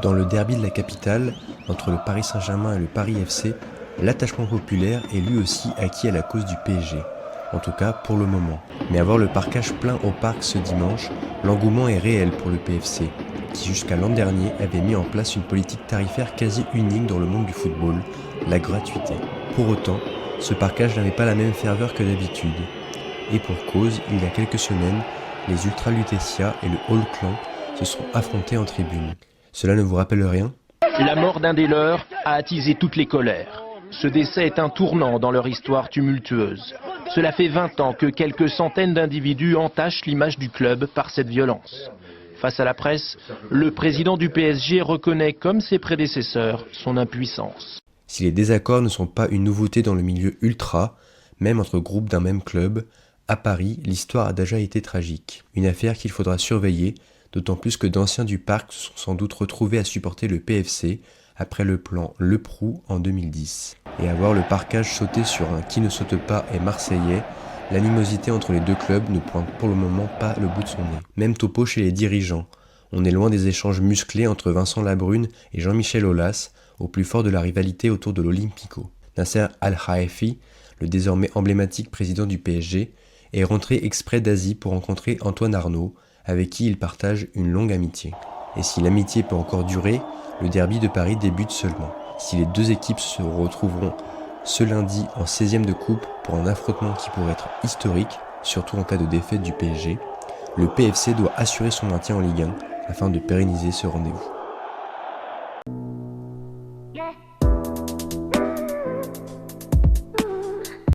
Dans le derby de la capitale, entre le Paris Saint-Germain et le Paris FC, l'attachement populaire est lui aussi acquis à la cause du PSG. En tout cas pour le moment. Mais à voir le parcage plein au parc ce dimanche, l'engouement est réel pour le PFC, qui jusqu'à l'an dernier avait mis en place une politique tarifaire quasi unique dans le monde du football, la gratuité. Pour autant, ce parcage n'avait pas la même ferveur que d'habitude. Et pour cause, il y a quelques semaines, les Ultra Lutetia et le All Clan se sont affrontés en tribune. Cela ne vous rappelle rien ? La mort d'un des leurs a attisé toutes les colères. Ce décès est un tournant dans leur histoire tumultueuse. Cela fait 20 ans que quelques centaines d'individus entachent l'image du club par cette violence. Face à la presse, le président du PSG reconnaît, comme ses prédécesseurs, son impuissance. Si les désaccords ne sont pas une nouveauté dans le milieu ultra, même entre groupes d'un même club, à Paris, l'histoire a déjà été tragique. Une affaire qu'il faudra surveiller, d'autant plus que d'anciens du parc se sont sans doute retrouvés à supporter le PFC après le plan Le Prou en 2010. Et à voir le parcage sauter sur un qui ne saute pas est marseillais, l'animosité entre les deux clubs ne pointe pour le moment pas le bout de son nez. Même topo chez les dirigeants. On est loin des échanges musclés entre Vincent Labrune et Jean-Michel Aulas, au plus fort de la rivalité autour de l'Olympico. Nasser Al-Khelaifi, le désormais emblématique président du PSG, est rentré exprès d'Asie pour rencontrer Antoine Arnaud, avec qui il partage une longue amitié. Et si l'amitié peut encore durer, le derby de Paris débute seulement. Si les deux équipes se retrouveront ce lundi en 16e de coupe pour un affrontement qui pourrait être historique, surtout en cas de défaite du PSG, le PFC doit assurer son maintien en Ligue 1 afin de pérenniser ce rendez-vous.